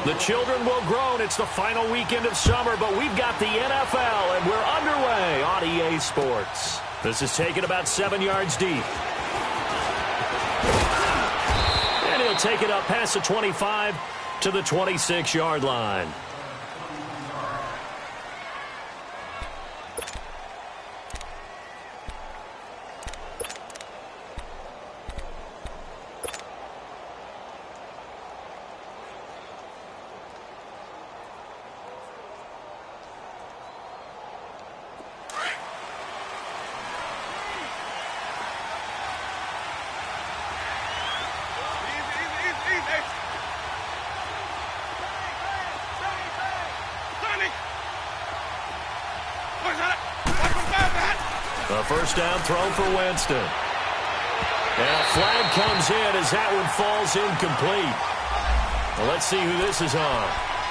The children will groan. It's the final weekend of summer, but we've got the NFL, and we're underway on EA Sports. This is taken about 7 yards deep. And he'll take it up past the 25 to the 26-yard line. A first down throw for Winston. And a flag comes in as that one falls incomplete. Well, let's see who this is on.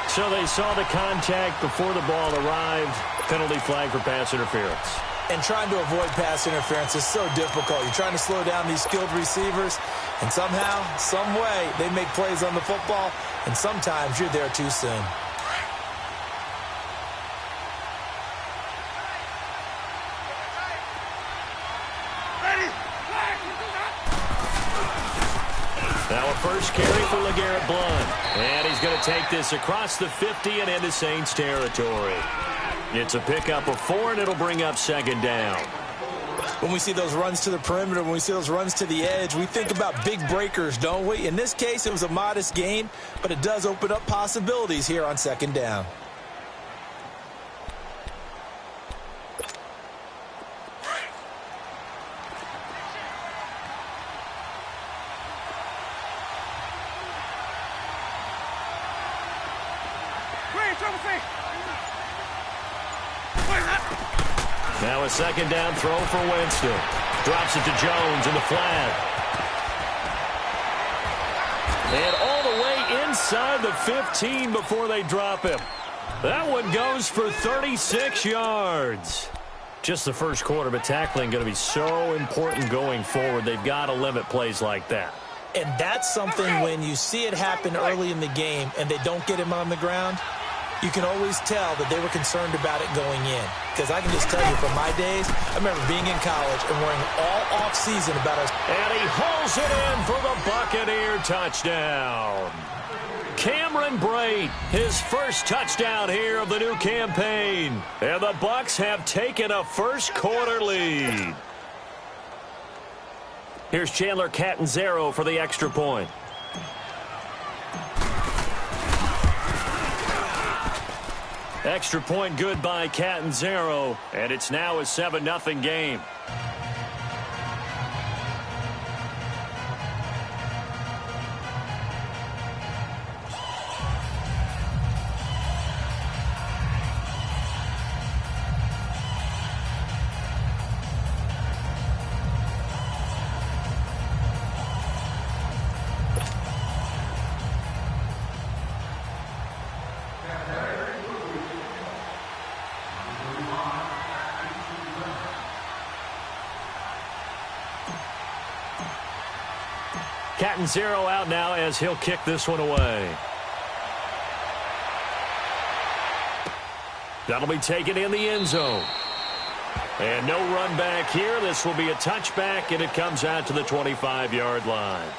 So they saw the contact before the ball arrived. Penalty flag for pass interference. And trying to avoid pass interference is so difficult. You're trying to slow down these skilled receivers, and somehow, some way, they make plays on the football, and sometimes you're there too soon. Now a first carry for LeGarrette Blount. And he's going to take this across the 50 and into Saints territory. It's a pickup of 4, and it'll bring up second down. When we see those runs to the perimeter, when we see those runs to the edge, we think about big breakers, don't we? In this case, it was a modest gain, but it does open up possibilities here on second down. Now a second down throw for Winston. Drops it to Jones in the flat. And all the way inside the 15 before they drop him. That one goes for 36 yards. Just the first quarter, but tackling going to be so important going forward. They've got to limit plays like that. And that's something when you see it happen early in the game and they don't get him on the ground, you can always tell that they were concerned about it going in. Because I can just tell you from my days, I remember being in college and worrying all offseason about us. And he hauls it in for the Buccaneer touchdown. Cameron Brate, his first touchdown here of the new campaign. And the Bucs have taken a first quarter lead. Here's Chandler Catanzaro for the extra point. Extra point good by Catanzaro, and it's now a 7-0 game. Catanzaro out now as he'll kick this one away. That'll be taken in the end zone. And no run back here. This will be a touchback, and it comes out to the 25-yard line.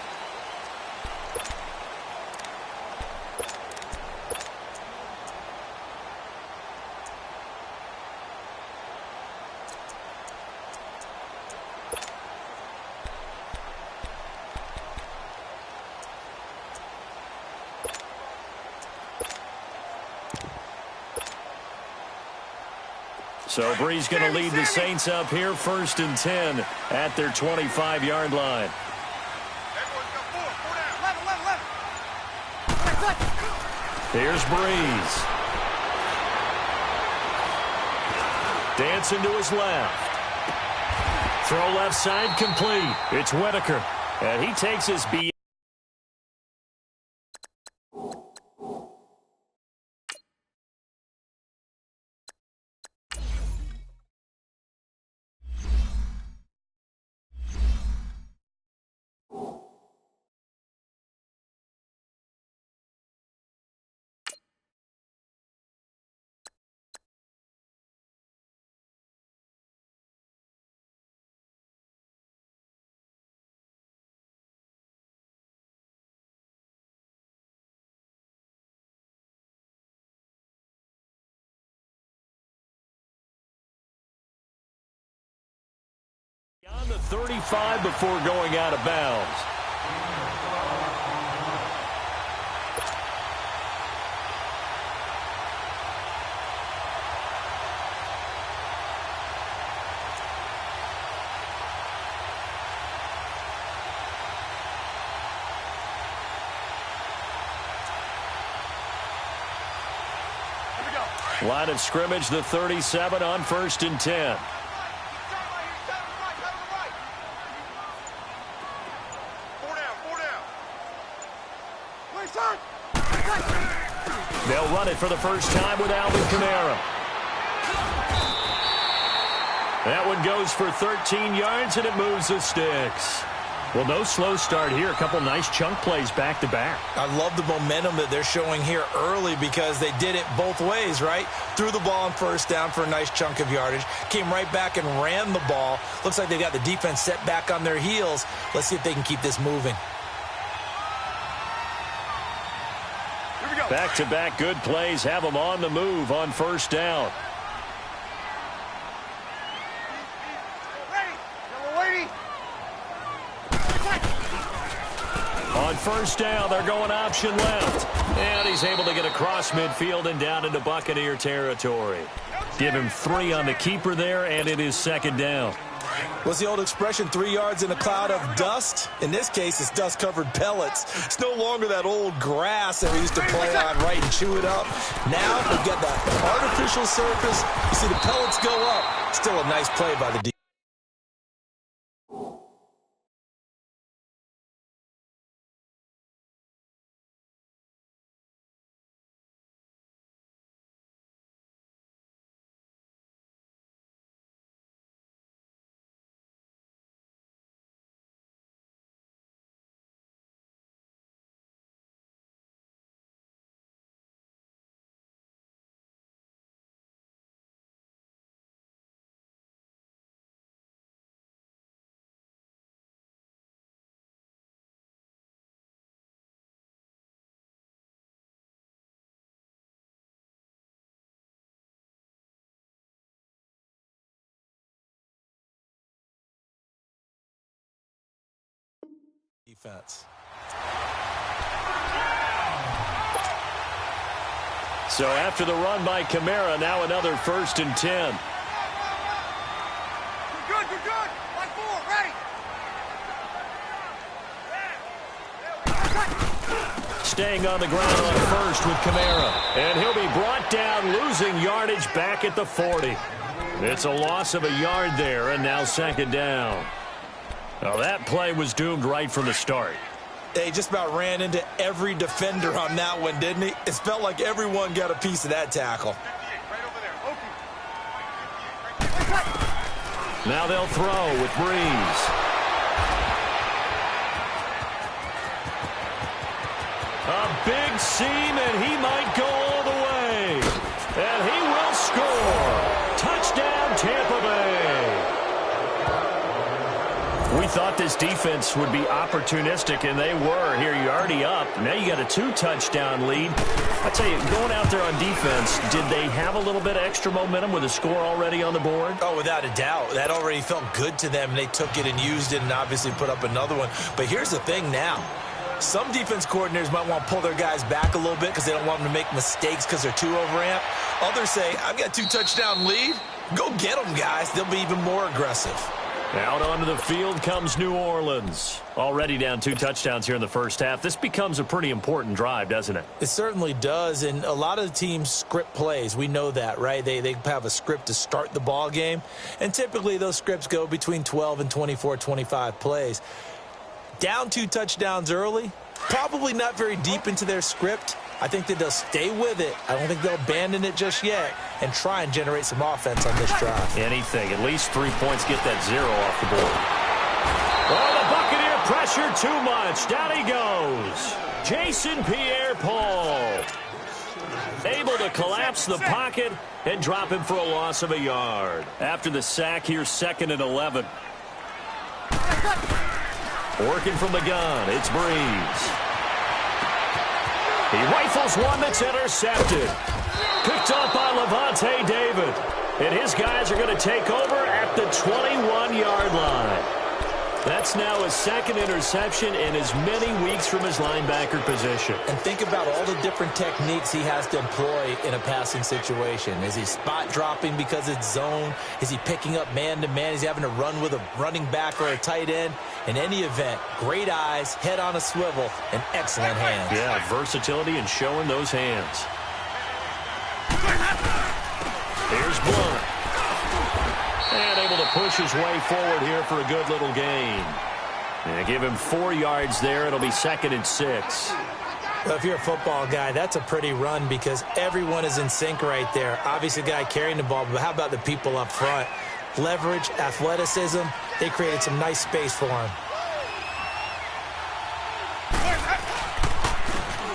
So Bree's going to lead the Saints up here, 1st and 10 at their 25-yard line. Here's Breeze. Dancing to his left. Throw left side complete. It's Whitaker. And he takes his beat. 35 before going out of bounds. Line of scrimmage, the 37 on 1st and 10. They'll run it for the first time with Alvin Kamara. That one goes for 13 yards, and it moves the sticks. Well, no slow start here. A couple nice chunk plays back-to-back. I love the momentum that they're showing here early because they did it both ways, right? Threw the ball on 1st down for a nice chunk of yardage. Came right back and ran the ball. Looks like they've got the defense set back on their heels. Let's see if they can keep this moving. Back-to-back good plays have them on the move on 1st down. On 1st down, they're going option left. And he's able to get across midfield and down into Buccaneer territory. Give him 3 on the keeper there, and it is 2nd down. What's the old expression, 3 yards in a cloud of dust? In this case, it's dust-covered pellets. It's no longer that old grass that we used to play on, right, and chew it up. Now, we've got the artificial surface. You see the pellets go up. Still a nice play by the defense. So after the run by Kamara, now another 1st and 10. You're good. Line 4, ready. Staying on the ground on 1st with Kamara. And he'll be brought down, losing yardage back at the 40. It's a loss of a yard there, and now 2nd down. Well, that play was doomed right from the start. They just about ran into every defender on that one, didn't he? It felt like everyone got a piece of that tackle. Now they'll throw with Breeze. A big seam, and he might go all the way. And he will score. Touchdown, Tampa Bay. We thought this defense would be opportunistic, and they were. Here, you're already up. Now you got a 2-touchdown lead. I tell you, going out there on defense, did they have a little bit of extra momentum with a score already on the board? Oh, without a doubt. That already felt good to them, and they took it and used it and obviously put up another one. But here's the thing now. Some defense coordinators might want to pull their guys back a little bit because they don't want them to make mistakes because they're too overamped. Others say, I've got a 2-touchdown lead. Go get them, guys. They'll be even more aggressive. Out onto the field comes New Orleans. Already down 2 touchdowns here in the first half. This becomes a pretty important drive, doesn't it? It certainly does, and a lot of the teams script plays. We know that, right? They have a script to start the ball game, and typically those scripts go between 12 and 24, 25 plays. Down 2 touchdowns early, probably not very deep into their script. I think that they'll stay with it. I don't think they'll abandon it just yet and try and generate some offense on this drive. Anything. At least 3 points, get that 0 off the board. Oh, the Buccaneer pressure too much. Down he goes. Jason Pierre-Paul. Able to collapse the pocket and drop him for a loss of a yard. After the sack, here's 2nd and 11. Working from the gun, it's Breeze. He rifles one that's intercepted. Picked up by Levante David. And his guys are going to take over at the 21-yard line. That's now his second interception in as many weeks from his linebacker position. And think about all the different techniques he has to employ in a passing situation. Is he spot dropping because it's zone? Is he picking up man-to-man? Is he having to run with a running back or a tight end? In any event, great eyes, head on a swivel, and excellent hands. Yeah, versatility and showing those hands. Here's Blunt. And able to push his way forward here for a good little gain. And give him 4 yards there. It'll be 2nd and 6. Well, if you're a football guy, that's a pretty run because everyone is in sync right there. Obviously, the guy carrying the ball, but how about the people up front? Leverage, athleticism, they created some nice space for him.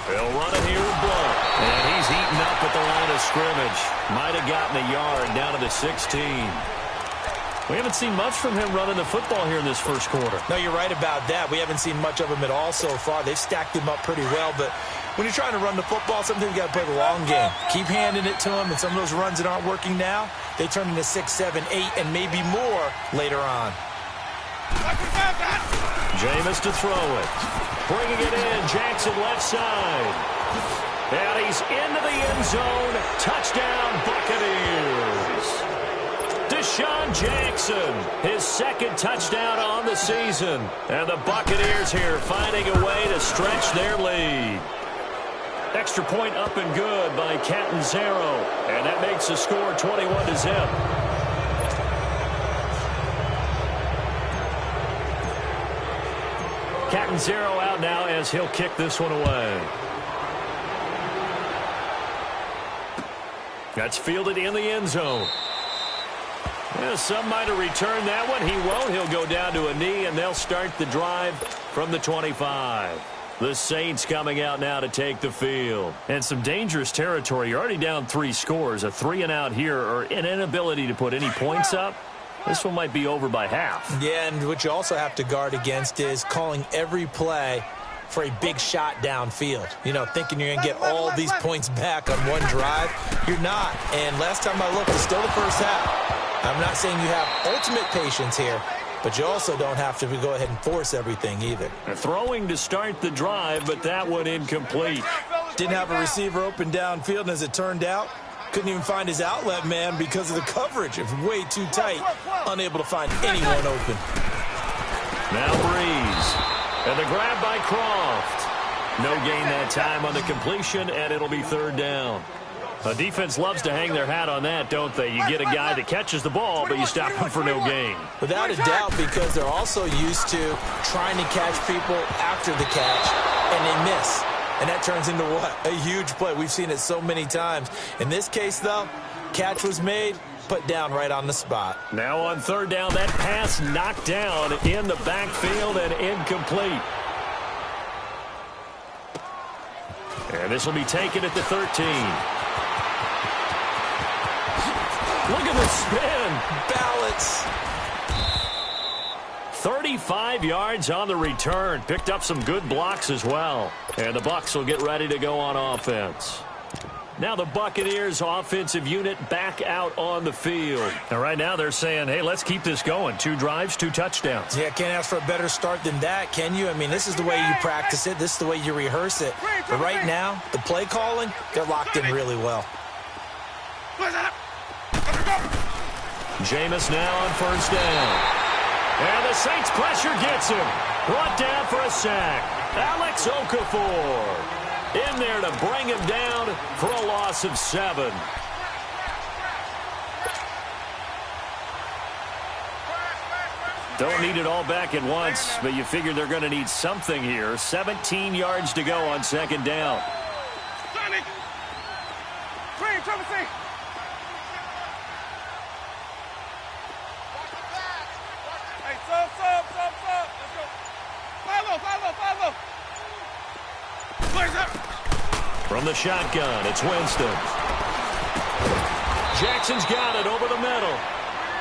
They'll run it here with Blunt. And he's eaten up at the line of scrimmage. Might have gotten a yard down to the 16. We haven't seen much from him running the football here in this first quarter. No, you're right about that. We haven't seen much of him at all so far. They've stacked him up pretty well, but when you're trying to run the football, sometimes you got to play the long game. Keep handing it to him, and some of those runs that aren't working now, they turn into 6, 7, 8, and maybe more later on. Jameis to throw it. Bringing it in, Jackson left side. And he's into the end zone. Touchdown, Buccaneers. Deshaun Jackson, his 2nd touchdown on the season. And the Buccaneers here finding a way to stretch their lead. Extra point up and good by Catanzaro. And that makes the score 21-0. Catanzaro out now as he'll kick this one away. That's fielded in the end zone. Yeah, some might have returned that one. He won't. He'll go down to a knee, and they'll start the drive from the 25. The Saints coming out now to take the field. And some dangerous territory. You're already down 3 scores. A 3-and-out here, or an inability to put any points up. This one might be over by half. Yeah, and what you also have to guard against is calling every play for a big shot downfield. You know, thinking you're going to get all these points back on one drive. You're not. And last time I looked, it's still the first half. I'm not saying you have ultimate patience here, but you also don't have to go ahead and force everything either. Throwing to start the drive, but that one incomplete. Didn't have a receiver open downfield, and as it turned out, couldn't even find his outlet man because of the coverage. It was way too tight, unable to find anyone open. Now Breeze, and the grab by Croft. No gain that time on the completion, and it'll be 3rd down. A defense loves to hang their hat on that, don't they? You get a guy that catches the ball, but you stop him for no gain. Without a doubt, because they're also used to trying to catch people after the catch, and they miss. And that turns into what? A huge play. We've seen it so many times. In this case, though, catch was made, put down right on the spot. Now on 3rd down, that pass knocked down in the backfield and incomplete. And this will be taken at the 13. Look at the spin. Balance. 35 yards on the return. Picked up some good blocks as well. And the Bucs will get ready to go on offense. Now the Buccaneers offensive unit back out on the field. And right now they're saying, hey, let's keep this going. 2 drives, 2 touchdowns. Yeah, can't ask for a better start than that, can you? I mean, this is the way you practice it. This is the way you rehearse it. But right now, the play calling, they're locked in really well. Jameis now on 1st down. And the Saints pressure gets him. Brought down for a sack. Alex Okafor in there to bring him down for a loss of 7. Don't need it all back at once, but you figure they're going to need something here. 17 yards to go on 2nd down. From the shotgun, it's Winston. Jackson's got it over the middle.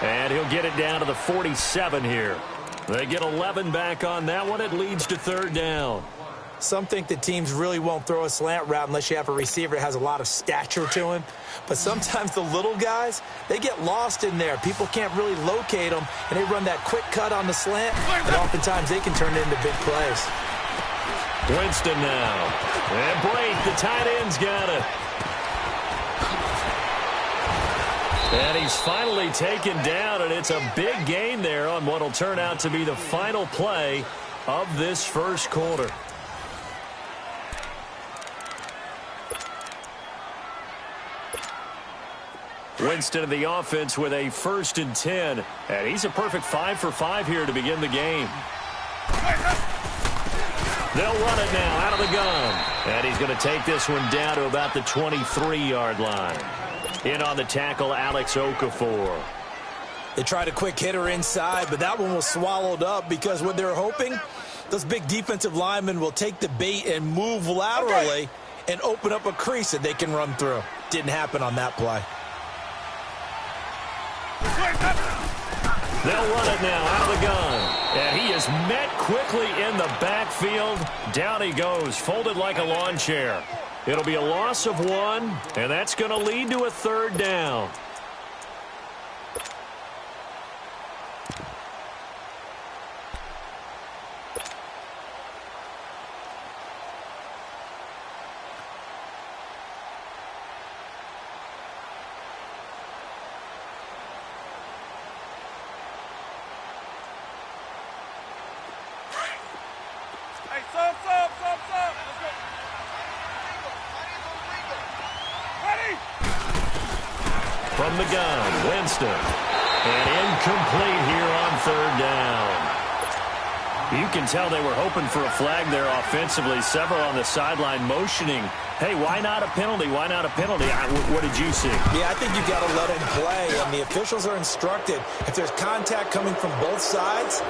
And he'll get it down to the 47 here. They get 11 back on that one. It leads to 3rd down. Some think that teams really won't throw a slant route unless you have a receiver that has a lot of stature to him. But sometimes the little guys, they get lost in there. People can't really locate them, and they run that quick cut on the slant, and oftentimes they can turn it into big plays. Winston now. And break, the tight end's got it. And he's finally taken down, and it's a big gain there on what will turn out to be the final play of this first quarter. Winston in the offense with a 1st and 10. And he's a perfect 5 for 5 here to begin the game. They'll run it now out of the gun. And he's going to take this one down to about the 23-yard line. In on the tackle, Alex Okafor. They tried a quick hitter inside, but that one was swallowed up because what they're hoping, those big defensive linemen will take the bait and move laterally and open up a crease that they can run through. Didn't happen on that play. They'll run it now out of the gun. And he is met quickly in the backfield. Down he goes, folded like a lawn chair. It'll be a loss of 1, and that's going to lead to a 3rd down. Hey, sub. Ready? From the gun, Winston. And incomplete here on 3rd down. You can tell they were hoping for a flag there offensively. Several on the sideline motioning. Hey, why not a penalty? Why not a penalty? What did you see? Yeah, I think you've got to let him play, and the officials are instructed. If there's contact coming from both sides,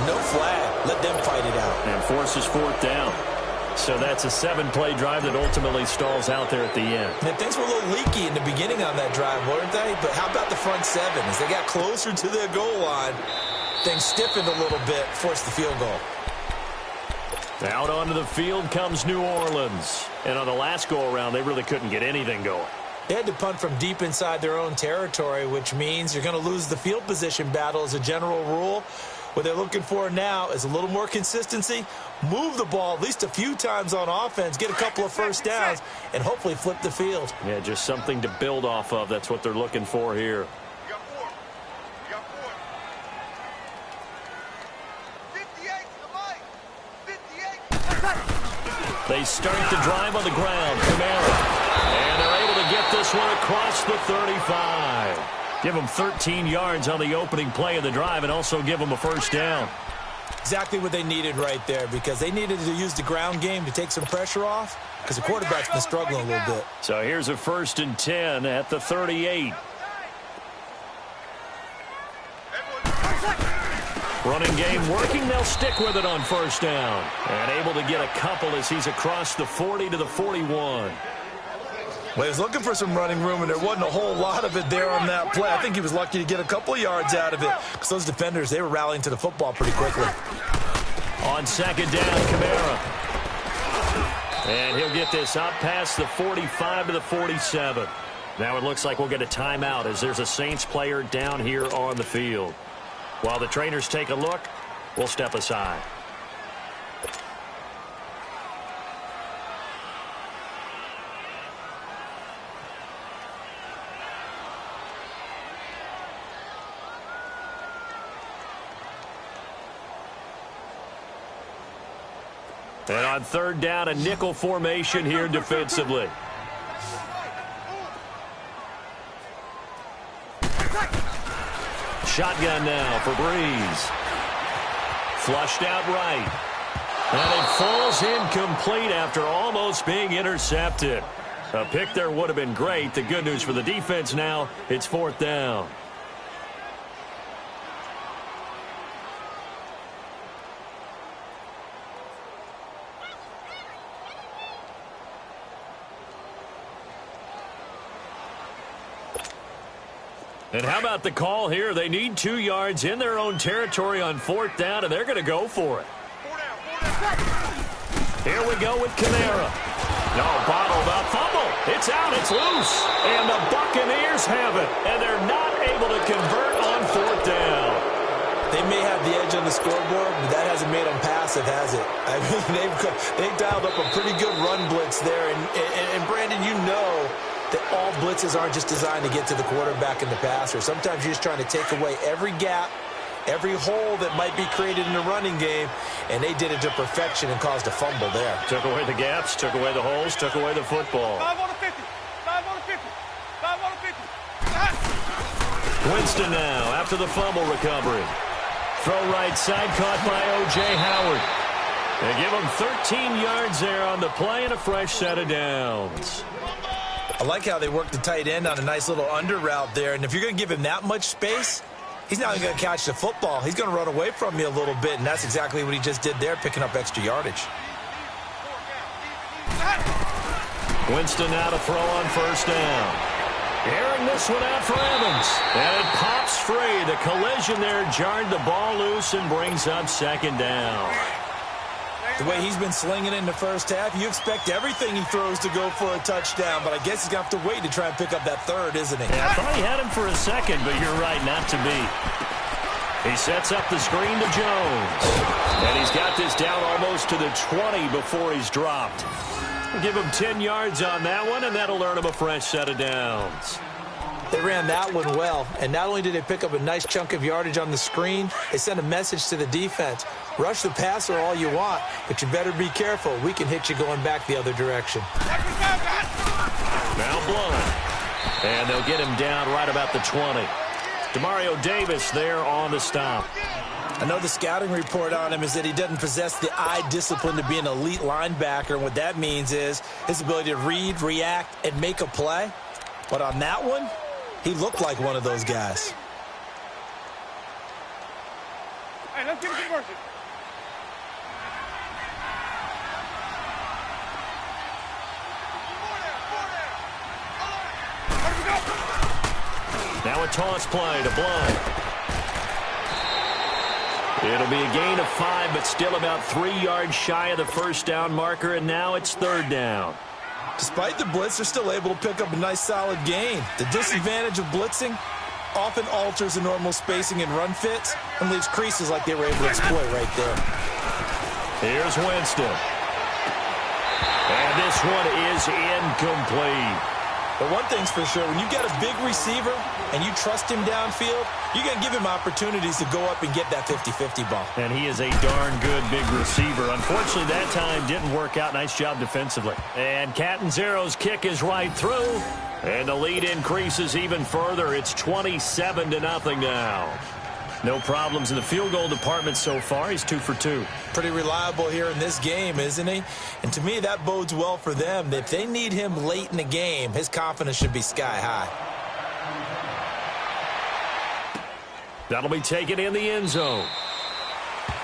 no flag. Let them fight it out. And forces 4th down. So that's a 7-play drive that ultimately stalls out there at the end. And things were a little leaky in the beginning on that drive, weren't they? But how about the front 7? As they got closer to their goal line, things stiffened a little bit, forced the field goal. Out onto the field comes New Orleans. And on the last go-around, they really couldn't get anything going. They had to punt from deep inside their own territory, which means you're going to lose the field position battle as a general rule. What they're looking for now is a little more consistency, move the ball at least a few times on offense, get a couple of first downs, and hopefully flip the field. Yeah, just something to build off of. That's what they're looking for here. You got 4. You got 4. 58 to the mic. 58. They start the drive on the ground. Kamara. And they're able to get this one across the 35. Give them 13 yards on the opening play of the drive and also give them a 1st down. Exactly what they needed right there, because they needed to use the ground game to take some pressure off because the quarterback's been struggling a little bit. So here's a 1st and 10 at the 38. Running game working. They'll stick with it on 1st down. And able to get a couple as he's across the 40 to the 41. Well, he was looking for some running room, and there wasn't a whole lot of it there on that play. I think he was lucky to get a couple of yards out of it because those defenders, they were rallying to the football pretty quickly. On 2nd down, Kamara. And he'll get this up past the 45 to the 47. Now it looks like we'll get a timeout as there's a Saints player down here on the field. While the trainers take a look, we'll step aside. And on 3rd down, a nickel formation here defensively. Shotgun now for Breeze. Flushed out right. And it falls incomplete after almost being intercepted. A pick there would have been great. The good news for the defense now, it's 4th down. And how about the call here? They need 2 yards in their own territory on 4th down, and they're going to go for it. 4 down. Here we go with Kamara. No, bottled up, fumble. It's out, it's loose. And the Buccaneers have it. And they're not able to convert on 4th down. They may have the edge on the scoreboard, but that hasn't made them passive, has it? I mean, they've dialed up a pretty good run blitz there. And Brandon, you know that all blitzes aren't just designed to get to the quarterback and the passer. Sometimes you're just trying to take away every gap, every hole that might be created in the running game, and they did it to perfection and caused a fumble there. Took away the gaps, took away the holes, took away the football. 5 on the 50. 5 on the 50. 5 on the 50. Winston now after the fumble recovery. Throw right side caught by O.J. Howard. They give him 13 yards there on the play and a fresh set of downs. I like how they worked the tight end on a nice little under route there, and if you're going to give him that much space, he's not going to catch the football. He's going to run away from you a little bit, and that's exactly what he just did there, picking up extra yardage. Winston now to throw on 1st down. Airing this one out for Evans. And it pops free. The collision there jarred the ball loose and brings up 2nd down. The way he's been slinging in the first half, you expect everything he throws to go for a touchdown, but I guess he's going to have to wait to try and pick up that 3rd, isn't he? Yeah, I thought he had him for a second, but you're right, not to be. He sets up the screen to Jones. And he's got this down almost to the 20 before he's dropped. We'll give him 10 yards on that one, and that'll earn him a fresh set of downs. They ran that one well, and not only did they pick up a nice chunk of yardage on the screen, they sent a message to the defense. Rush the passer all you want, but you better be careful. We can hit you going back the other direction. Now Blunt. And they'll get him down right about the 20. Demario Davis there on the stop. I know the scouting report on him is that he doesn't possess the eye discipline to be an elite linebacker, and what that means is his ability to read, react, and make a play. But on that one, he looked like one of those guys. Hey, let's get a conversion. Now a toss play to Blunt. It'll be a gain of 5, but still about 3 yards shy of the 1st down marker, and now it's 3rd down. Despite the blitz, they're still able to pick up a nice solid gain. The disadvantage of blitzing often alters the normal spacing and run fits and leaves creases like they were able to exploit right there. Here's Winston. And this one is incomplete. But one thing's for sure, when you got a big receiver and you trust him downfield, you're going to give him opportunities to go up and get that 50-50 ball. And he is a darn good big receiver. Unfortunately, that time didn't work out. Nice job defensively. And Catanzaro's kick is right through. And the lead increases even further. It's 27-0 now. No problems in the field goal department so far. He's 2 for 2. Pretty reliable here in this game, isn't he? And to me, that bodes well for them. If they need him late in the game, his confidence should be sky high. That'll be taken in the end zone.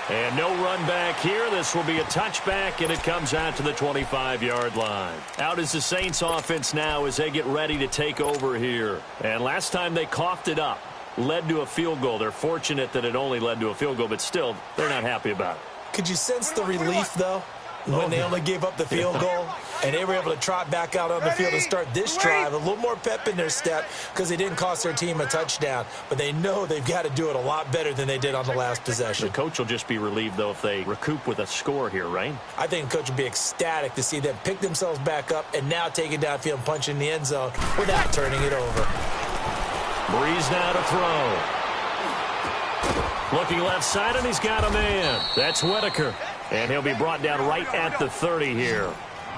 And no run back here. This will be a touchback, and it comes out to the 25-yard line. Out is the Saints offense now as they get ready to take over here. And last time they coughed it up, led to a field goal. They're fortunate that it only led to a field goal, but still, they're not happy about it. Could you sense the relief, though, when they only gave up the field goal and they were able to trot back out on the field and start this drive? A little more pep in their step because they didn't cost their team a touchdown, but they know they've got to do it a lot better than they did on the last possession. The coach will just be relieved, though, if they recoup with a score here, right? I think the coach would be ecstatic to see them pick themselves back up and now take it downfield and punch in the end zone without turning it over. Breeze now to throw. Looking left side, and he's got a man. That's Whitaker. And he'll be brought down right at the 30 here.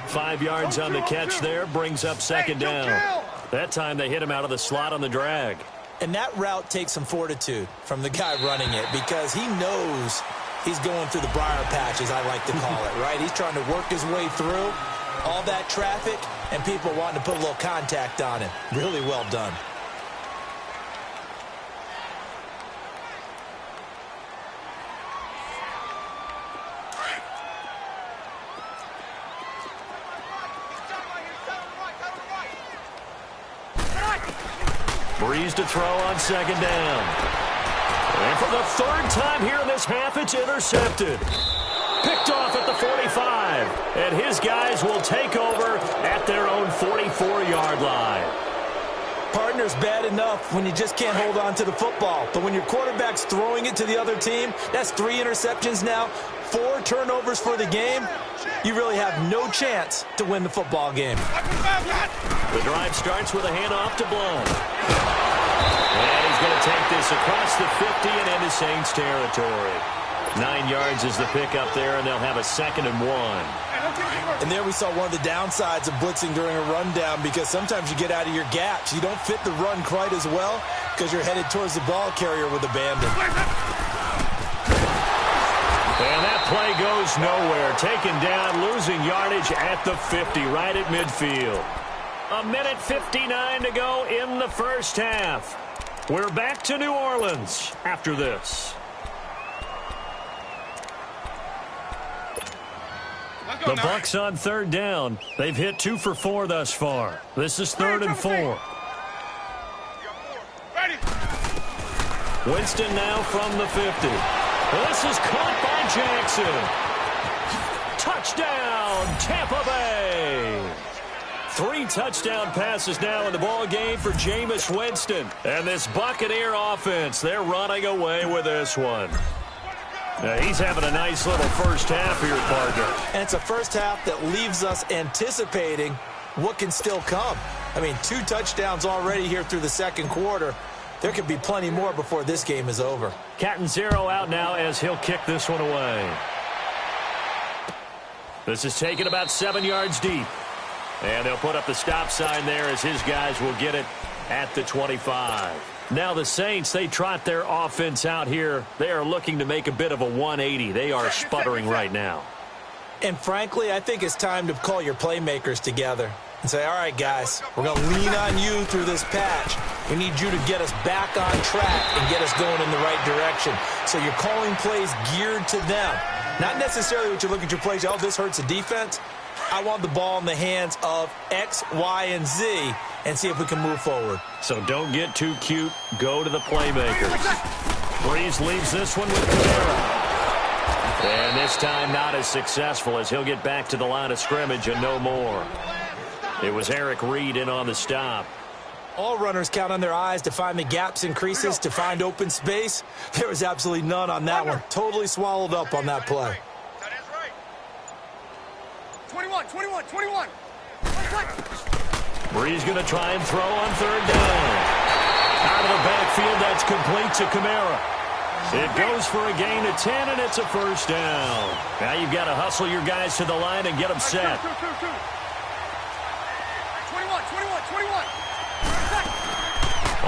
5 yards on the catch there, brings up 2nd down. That time they hit him out of the slot on the drag. And that route takes some fortitude from the guy running it because he knows he's going through the briar patch, as I like to call it, right? He's trying to work his way through all that traffic and people wanting to put a little contact on him. Really well done. Breeze to throw on 2nd down. And for the 3rd time here in this half, it's intercepted. Picked off at the 45. And his guys will take over at their own 44-yard line. Partner's bad enough when you just can't hold on to the football. But when your quarterback's throwing it to the other team, that's 3 interceptions now, 4 turnovers for the game. You really have no chance to win the football game. The drive starts with a handoff to Blount. And he's going to take this across the 50 and into Saints territory. 9 yards is the pickup there, and they'll have a 2nd and 1. And there we saw one of the downsides of blitzing during a rundown, because sometimes you get out of your gaps. You don't fit the run quite as well because you're headed towards the ball carrier with abandon. And that play goes nowhere. Taken down, losing yardage at the 50, right at midfield. 1:59 to go in the first half. We're back to New Orleans after this. The Bucs on 3rd down. They've hit 2 for 4 thus far. This is 3rd and 4. Winston now from the 50. This is caught by Jackson. Touchdown, Tampa Bay. 3 touchdown passes now in the ball game for Jameis Winston. And this Buccaneer offense, they're running away with this one. Now, he's having a nice little first half here, partner. And it's a first half that leaves us anticipating what can still come. I mean, 2 touchdowns already here through the 2nd quarter. There could be plenty more before this game is over. Catanzaro out now as he'll kick this one away. This is taken about 7 yards deep. And they'll put up the stop sign there as his guys will get it at the 25. Now the Saints, they trot their offense out here. They are looking to make a bit of a 180. They are sputtering right now. And frankly, I think it's time to call your playmakers together and say, all right, guys, we're going to lean on you through this patch. We need you to get us back on track and get us going in the right direction. So you're calling plays geared to them. Not necessarily what you look at your plays, oh, this hurts the defense. I want the ball in the hands of X, Y, and Z and see if we can move forward. So don't get too cute. Go to the playmakers. Breeze leaves this one with Kamara. And this time not as successful as he'll get back to the line of scrimmage and no more. It was Eric Reed in on the stop. All runners count on their eyes to find the gaps and creases, to find open space. There was absolutely none on that one. Totally swallowed up on that play. 21. Breeze going to try and throw on 3rd down. Out of the backfield, that's complete to Kamara. It goes for a gain of 10, and it's a first down. Now you've got to hustle your guys to the line and get them set. 21.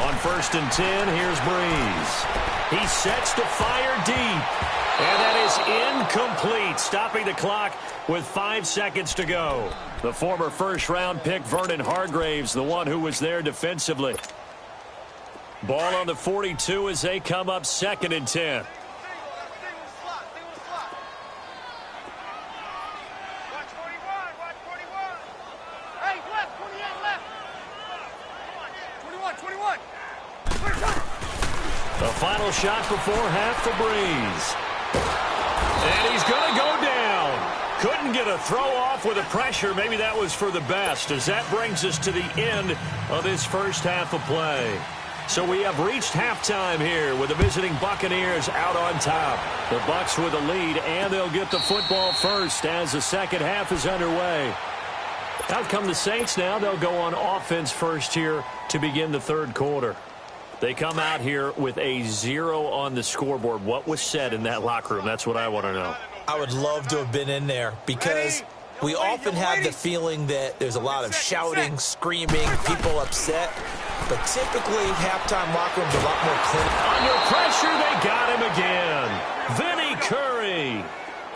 On 1st and 10, here's Breeze. He sets to fire deep. And that is incomplete, stopping the clock with 5 seconds to go. The former first-round pick, Vernon Hargraves, the one who was there defensively. Ball on the 42 as they come up 2nd and 10. The final shot before half for Breeze. And he's going to go down. Couldn't get a throw off with the pressure. Maybe that was for the best, as that brings us to the end of this first half of play. So we have reached halftime here with the visiting Buccaneers out on top. The Bucs with a lead, and they'll get the football first as the second half is underway. Out come the Saints now. They'll go on offense first here to begin the 3rd quarter. They come out here with a 0 on the scoreboard. What was said in that locker room? That's what I want to know. I would love to have been in there, because we often have the feeling that there's a lot of shouting, screaming, people upset. But typically, halftime locker rooms are a lot more clean. Under pressure, they got him again. Vinny Curry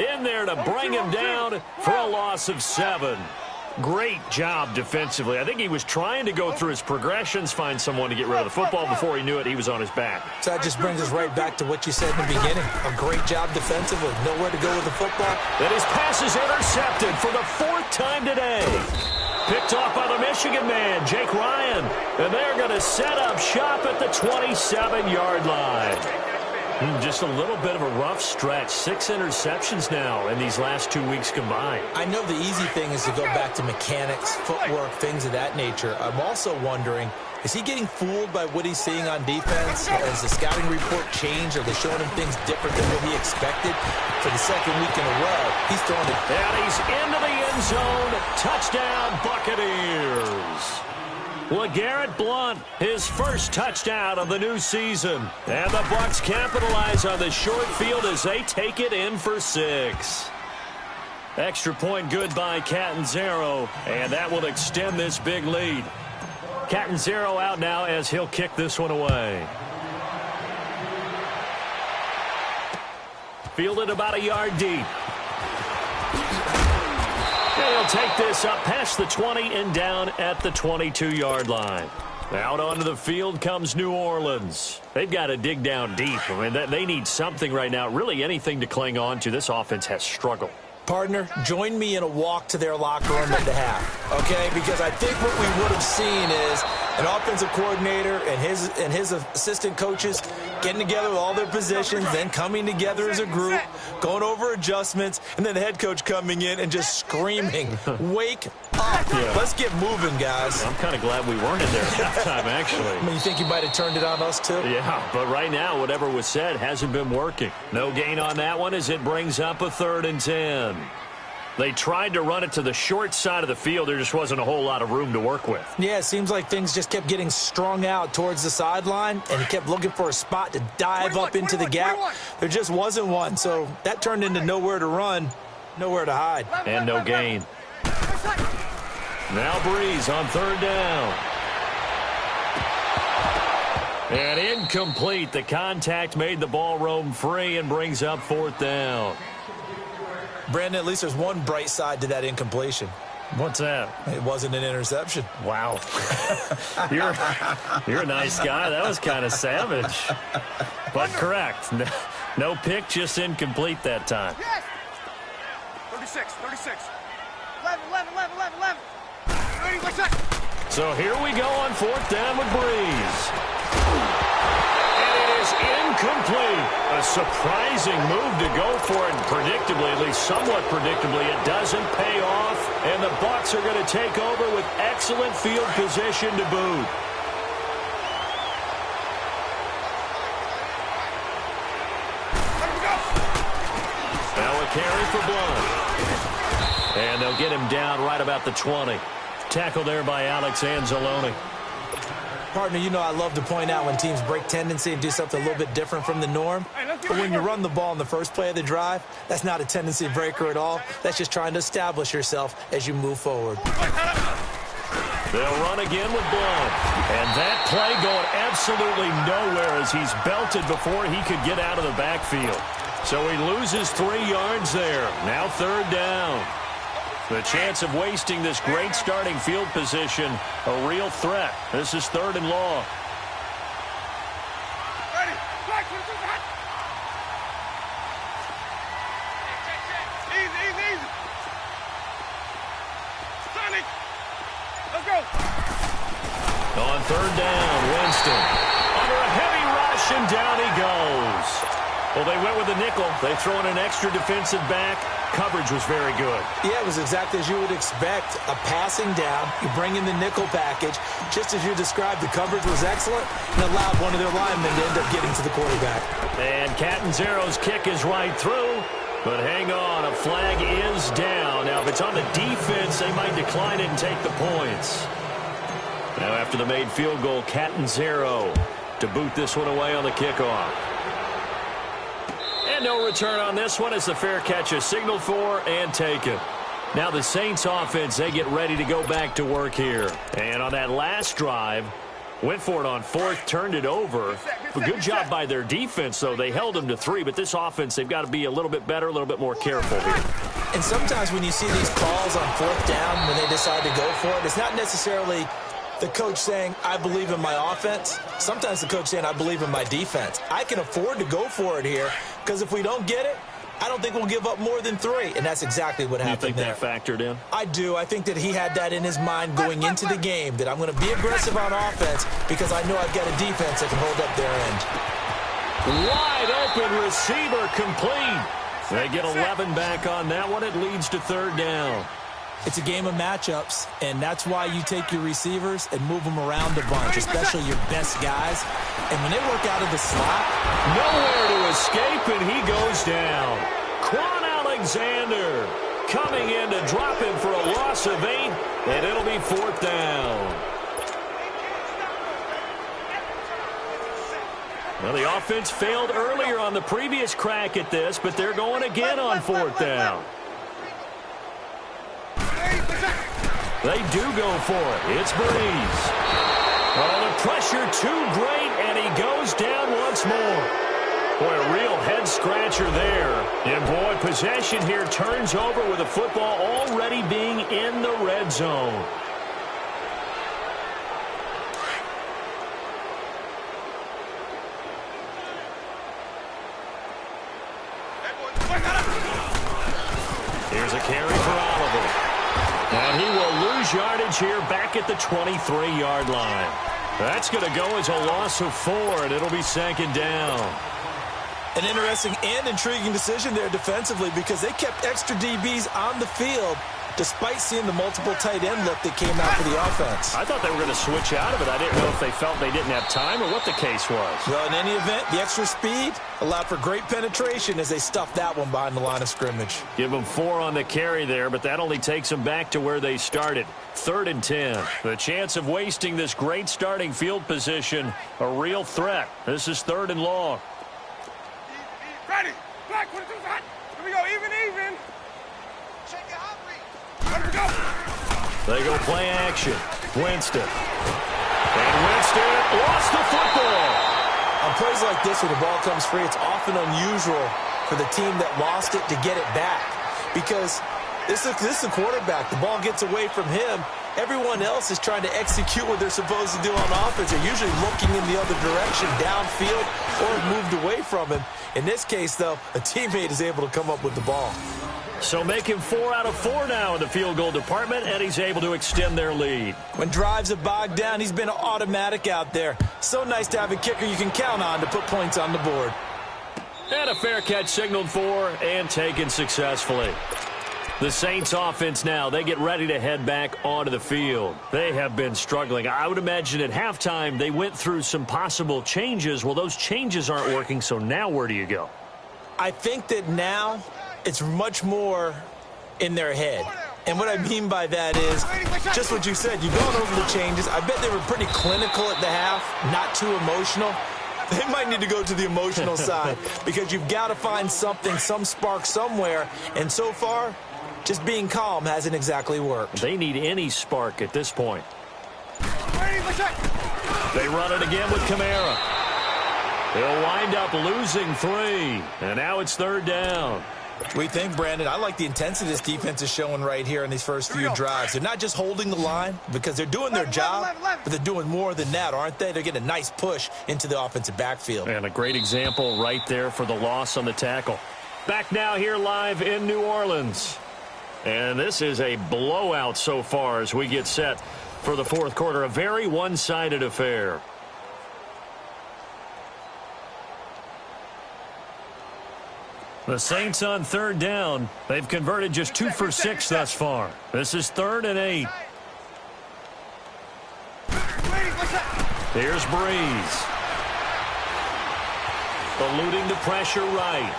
in there to bring him down for a loss of 7. Great job defensively. I think he was trying to go through his progressions, find someone to get rid of the football. Before he knew it, he was on his back. So that just brings us right back to what you said in the beginning. A great job defensively. Nowhere to go with the football. And his pass is intercepted for the 4th time today. Picked off by the Michigan man, Jake Ryan. And they're going to set up shop at the 27-yard line. Just a little bit of a rough stretch. 6 interceptions now in these last 2 weeks combined. I know the easy thing is to go back to mechanics, footwork, things of that nature. I'm also wondering, is he getting fooled by what he's seeing on defense? Has the scouting report changed? Are they showing him things different than what he expected? For the second week in a row, he's throwing it. And he's into the end zone. Touchdown, Buccaneers. LeGarrette Blount, his first touchdown of the new season. And the Bucs capitalize on the short field as they take it in for 6. Extra point good by Catanzaro, and that will extend this big lead. Catanzaro out now as he'll kick this one away. Fielded about a yard deep. And he'll take this up past the 20 and down at the 22-yard line. Out onto the field comes New Orleans. They've got to dig down deep. I mean, they need something right now, really anything to cling on to. This offense has struggled. Partner, join me in a walk to their locker room at the half, okay? Because I think what we would have seen is an offensive coordinator and his assistant coaches getting together with all their positions, then coming together as a group, going over adjustments, and then the head coach coming in and just screaming, wake up. Yeah. Let's get moving, guys. I'm kind of glad we weren't in there at that time, actually. I mean, you think you might have turned it on us, too? Yeah, but right now, whatever was said hasn't been working. No gain on that one as it brings up a 3rd and 10. They tried to run it to the short side of the field. There just wasn't a whole lot of room to work with. Yeah, it seems like things just kept getting strung out towards the sideline, and he kept looking for a spot to dive up into the gap. There just wasn't one, so that turned into nowhere to run, nowhere to hide. And no gain. Now Breeze on 3rd down. And incomplete. The contact made the ball roam free and brings up 4th down. Brandon, at least there's one bright side to that incompletion. What's that? It wasn't an interception. Wow. You're a nice guy. That was kind of savage. But correct. No pick, just incomplete that time. Yes! 36. 11. 30. So here we go on 4th down with Breeze. Incomplete. A surprising move to go for it. Predictably, at least somewhat predictably, it doesn't pay off. And the Bucs are going to take over with excellent field position to boot. Now a carry for Blount. And they'll get him down right about the 20. Tackle there by Alex Anzalone. Partner, you know I love to point out when teams break tendency and do something a little bit different from the norm. But when you run the ball in the first play of the drive, that's not a tendency breaker at all. That's just trying to establish yourself as you move forward. They'll run again with Blount. And that play going absolutely nowhere as he's belted before he could get out of the backfield. So he loses 3 yards there. Now 3rd down. The chance of wasting this great starting field position, a real threat. This is 3rd and long. Ready. Easy. Sonic. Let's go. On 3rd down, Winston. Under a heavy rush, and down he goes. Well, they went with a nickel. They throw in an extra defensive back. Coverage was very good. Yeah, it was exactly as you would expect. A passing down. You bring in the nickel package. Just as you described, the coverage was excellent and allowed one of their linemen to end up getting to the quarterback. And Catanzaro's kick is right through. But hang on, a flag is down. Now, if it's on the defense, they might decline it and take the points. Now, after the made field goal, Catanzaro to boot this one away on the kickoff. And no return on this one as the fair catch is signaled for and taken. Now the Saints offense, they get ready to go back to work here. And on that last drive, went for it on 4th, turned it over. But good job by their defense, though. They held them to 3, but this offense, they've got to be a little bit better, a little bit more careful here. And sometimes when you see these calls on 4th down, when they decide to go for it, it's not necessarily the coach saying, I believe in my offense. Sometimes the coach saying, I believe in my defense. I can afford to go for it here because if we don't get it, I don't think we'll give up more than 3. And that's exactly what happened there. You think that factored in? I do. I think that he had that in his mind going into the game, that I'm going to be aggressive on offense because I know I've got a defense that can hold up their end. Wide open receiver complete. They get 11 back on that one. It leads to third down. It's a game of matchups, and that's why you take your receivers and move them around a bunch, especially your best guys. And when they work out of the slot, nowhere to escape, and he goes down. Quan Alexander coming in to drop him for a loss of 8, and it'll be fourth down. Well, the offense failed earlier on the previous crack at this, but they're going again on fourth down. They do go for it. It's Breeze. Oh, the pressure too great, and he goes down once more. Boy, a real head-scratcher there. And, boy, possession here turns over with the football already being in the red zone. Here's a carry for Oliver. And he will lose yardage here back at the 23-yard line. That's going to go as a loss of 4, and it'll be second down. An interesting and intriguing decision there defensively because they kept extra DBs on the field despite seeing the multiple tight end look that came out for the offense. I thought they were going to switch out of it. I didn't know if they felt they didn't have time or what the case was. Well, in any event, the extra speed allowed for great penetration as they stuffed that one behind the line of scrimmage. Give them 4 on the carry there, but that only takes them back to where they started. 3rd and 10. The chance of wasting this great starting field position, a real threat. This is 3rd and long. Ready. Black, 22's hot. Here we go. Even. Check it out, Reed. Let her go. They go play action. Winston. And Winston lost the football. On plays like this where the ball comes free, it's often unusual for the team that lost it to get it back because this is the quarterback. The ball gets away from him. Everyone else is trying to execute what they're supposed to do on offense. They're usually looking in the other direction, downfield, or moved away from him. In this case, though, a teammate is able to come up with the ball. So make him 4 out of 4 now in the field goal department, and he's able to extend their lead. When drives have bogged down, he's been automatic out there. So nice to have a kicker you can count on to put points on the board. And a fair catch signaled for and taken successfully. The Saints offense now, they get ready to head back onto the field. They have been struggling. I would imagine at halftime they went through some possible changes. Well, those changes aren't working, so now where do you go? I think that now it's much more in their head. And what I mean by that is just what you said. You've gone over the changes. I bet they were pretty clinical at the half, not too emotional. They might need to go to the emotional side because you've got to find something, some spark somewhere. And so far, just being calm hasn't exactly worked. They need any spark at this point. They run it again with Kamara. They'll wind up losing 3. And now it's 3rd down. We think, Brandon, I like the intensity this defense is showing right here in these first few drives. They're not just holding the line because they're doing their job, but they're doing more than that, aren't they? They're getting a nice push into the offensive backfield. And a great example right there for the loss on the tackle. Back now here live in New Orleans. And this is a blowout so far as we get set for the 4th quarter. A very one-sided affair. The Saints on 3rd down. They've converted just 2 for 6 thus far. This is 3rd and 8. Here's Breeze. Eluding the pressure right.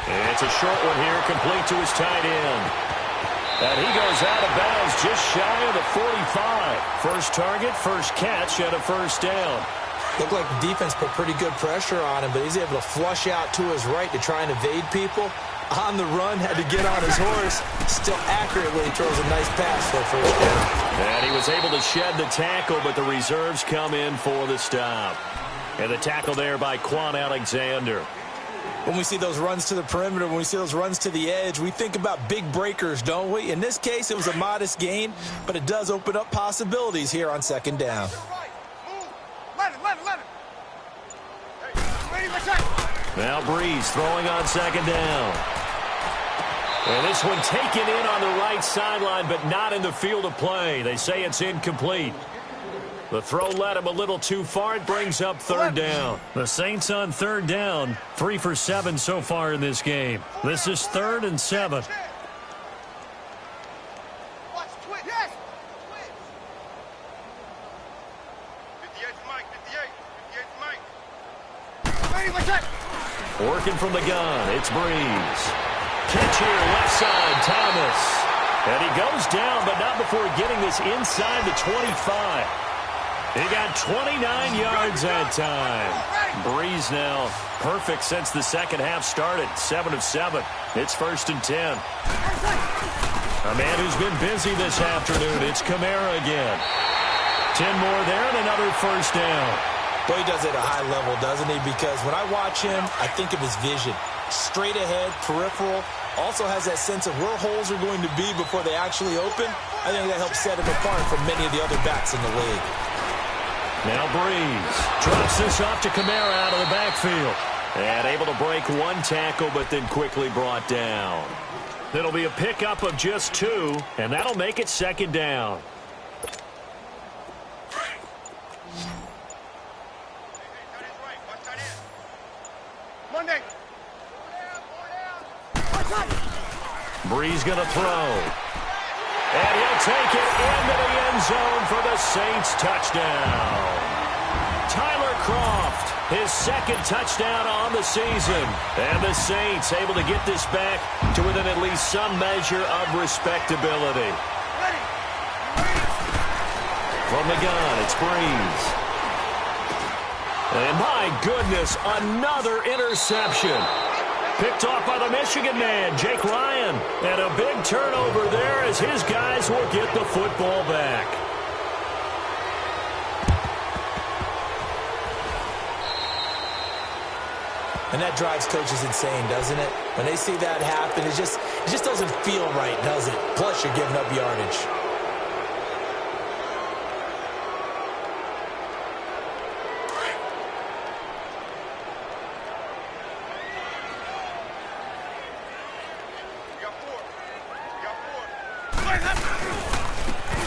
And it's a short one here, complete to his tight end. And he goes out of bounds just shy of the 45. First target, first catch, and a first down. Looked like the defense put pretty good pressure on him, but he's able to flush out to his right to try and evade people. On the run, had to get on his horse. Still accurately throws a nice pass for a first down. And he was able to shed the tackle, but the reserves come in for the stop. And the tackle there by Quan Alexander. When we see those runs to the perimeter, when we see those runs to the edge, we think about big breakers, don't we? In this case, it was a modest gain, but it does open up possibilities here on 2nd down. Now Breeze throwing on 2nd down. And this one taken in on the right sideline, but not in the field of play. They say it's incomplete. The throw led him a little too far. It brings up third down. The Saints on third down, 3 for 7 so far in this game. This is 3rd and 7. Working from the gun, it's Breeze. Catch here, left side, Thomas. And he goes down, but not before getting this inside the 25. He got 29 yards that time. Breeze now perfect since the second half started, 7 of 7. It's 1st and 10. A man who's been busy this afternoon, it's Kamara again. 10 more there and another first down. Boy, he does it at a high level, doesn't he? Because when I watch him, I think of his vision. Straight ahead, peripheral. Also has that sense of where holes are going to be before they actually open. I think that helps set him apart from many of the other backs in the league. Now Breeze drops this off to Kamara out of the backfield. And able to break one tackle, but then quickly brought down. It'll be a pickup of just 2, and that'll make it 2nd down. Breeze going to throw. And he'll take it into the end zone for the Saints touchdown. Tyler Kroft, his 2nd touchdown on the season. And the Saints able to get this back to within at least some measure of respectability. From the gun, it's Breeze. And my goodness, another interception. Picked off by the Michigan man, Jake Ryan. And a big turnover there as his guys will get the football back. And that drives coaches insane, doesn't it? When they see that happen, it just doesn't feel right, does it? Plus, you're giving up yardage.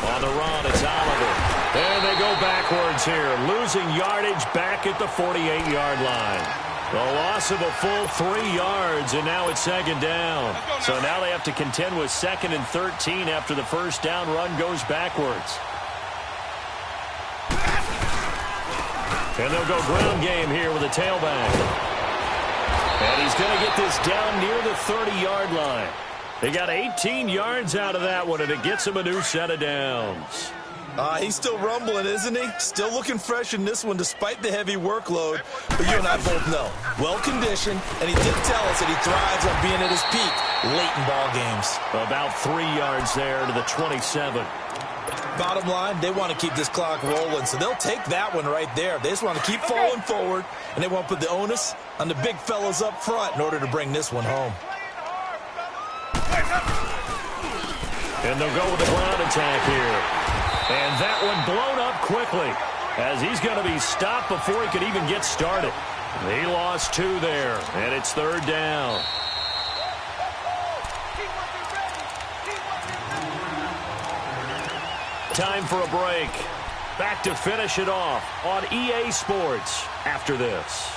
On the run, it's Oliver. And they go backwards here, losing yardage back at the 48-yard line. The loss of a full 3 yards, and now it's 2nd down. So now they have to contend with 2nd and 13 after the first down run goes backwards. And they'll go ground game here with a tailback. And he's going to get this down near the 30-yard line. They got 18 yards out of that one, and it gets him a new set of downs. He's still rumbling, isn't he? Still looking fresh in this one despite the heavy workload. But you and I both know, well-conditioned, and he did tell us that he thrives on being at his peak late in ball games. About 3 yards there to the 27. Bottom line, they want to keep this clock rolling, so they'll take that one right there. They just want to keep falling forward, and they want to put the onus on the big fellas up front in order to bring this one home. And they'll go with the ground attack here. And that one blown up quickly as he's going to be stopped before he could even get started. He lost 2 there, and it's 3rd down. Time for a break. Back to finish it off on EA Sports after this.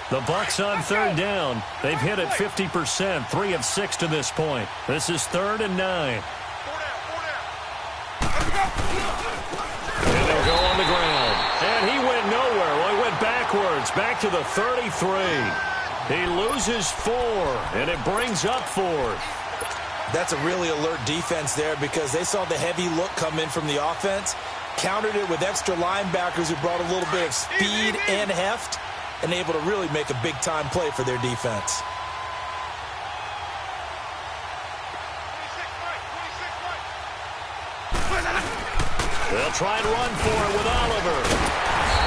The Bucs on 3rd down. They've hit it 50%, 3 of 6 to this point. This is 3rd and 9. And they'll go on the ground. And he went nowhere. Well, he went backwards, back to the 33. He loses 4, and it brings up 4th. That's a really alert defense there because they saw the heavy look come in from the offense, countered it with extra linebackers who brought a little bit of speed and heft, and able to really make a big-time play for their defense. They'll try and run for it with Oliver.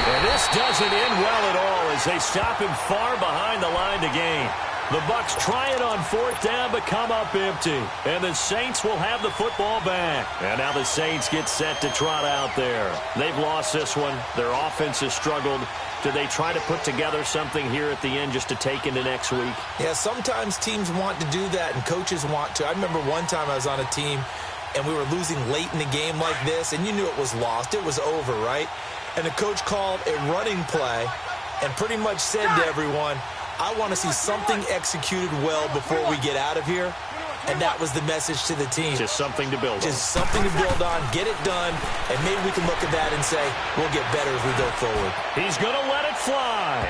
And this doesn't end well at all as they stop him far behind the line to gain. The Bucs try it on fourth down, but come up empty. And the Saints will have the football back. And now the Saints get set to trot out there. They've lost this one. Their offense has struggled. Do they try to put together something here at the end just to take into next week? Yeah, sometimes teams want to do that, and coaches want to. I remember one time I was on a team, and we were losing late in the game like this, and you knew it was lost. It was over, right? And the coach called a running play and pretty much said to everyone, I want to see something executed well before we get out of here. And that was the message to the team. Just something to build on. Just something to build on, get it done, and maybe we can look at that and say, we'll get better as we go forward. He's going to let it fly.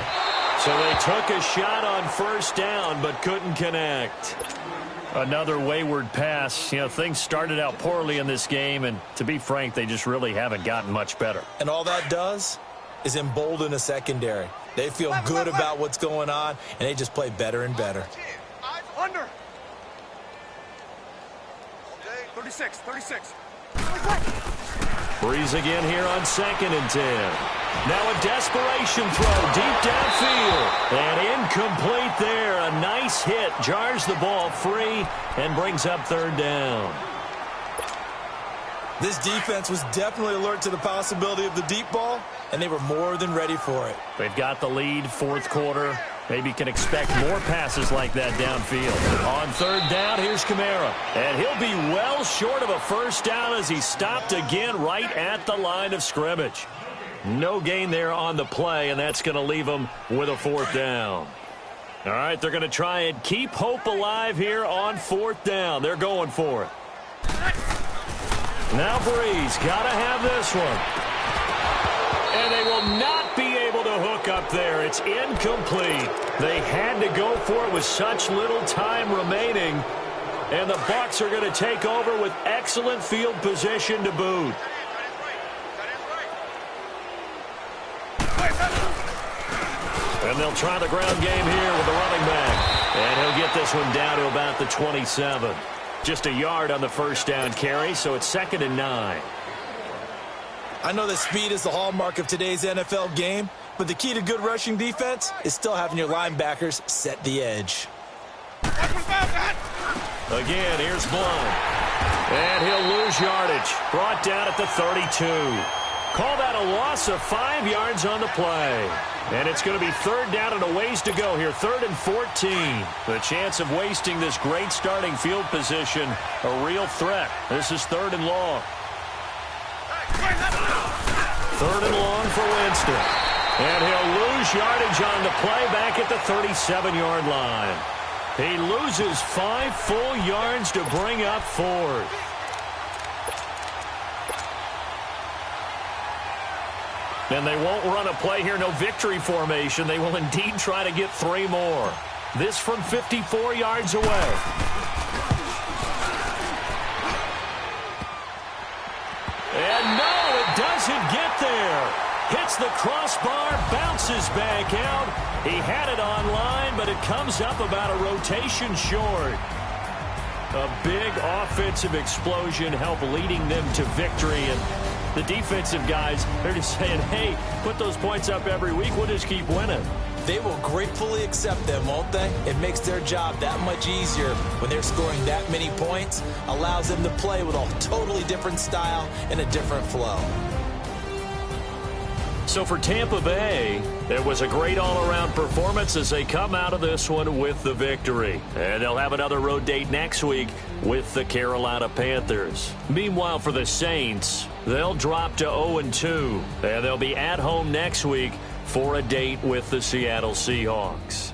So they took a shot on first down, but couldn't connect. Another wayward pass. You know, things started out poorly in this game, and to be frank, they just really haven't gotten much better. And all that does is embolden a secondary. They feel good about what's going on, and they just play better and better. Under. 36. Breeze again here on 2nd and 10. Now a desperation throw deep downfield. And incomplete there. A nice hit. Jars the ball free and brings up 3rd down. This defense was definitely alert to the possibility of the deep ball, and they were more than ready for it. They've got the lead, 4th quarter. Maybe can expect more passes like that downfield. On 3rd down, here's Kamara. And he'll be well short of a first down as he stopped again right at the line of scrimmage. No gain there on the play, and that's going to leave him with a 4th down. All right, they're going to try and keep hope alive here on 4th down. They're going for it. Now Breeze got to have this one. And they will not be able to hook up there. It's incomplete. They had to go for it with such little time remaining. And the Bucs are going to take over with excellent field position to boot. And they'll try the ground game here with the running back. And he'll get this one down to about the 27. Just a yard on the first down carry, so it's 2nd and 9. I know that speed is the hallmark of today's NFL game, but the key to good rushing defense is still having your linebackers set the edge. Again, here's Blount. And he'll lose yardage. Brought down at the 32. Call that a loss of 5 yards on the play. And it's going to be 3rd down and a ways to go here. 3rd and 14. The chance of wasting this great starting field position, a real threat. This is 3rd and long. 3rd and long for Winston. And he'll lose yardage on the play back at the 37-yard line. He loses 5 full yards to bring up 4th. And they won't run a play here, no victory formation. They will indeed try to get 3 more. This from 54 yards away. And no, it doesn't get there. Hits the crossbar, bounces back out. He had it on line, but it comes up about a rotation short. A big offensive explosion helped leading them to victory. And the defensive guys, they're just saying, hey, put those points up every week. We'll just keep winning. They will gratefully accept them, won't they? It makes their job that much easier when they're scoring that many points. Allows them to play with a totally different style and a different flow. So for Tampa Bay, it was a great all-around performance as they come out of this one with the victory. And they'll have another road date next week with the Carolina Panthers. Meanwhile, for the Saints, they'll drop to 0-2, and they'll be at home next week for a date with the Seattle Seahawks.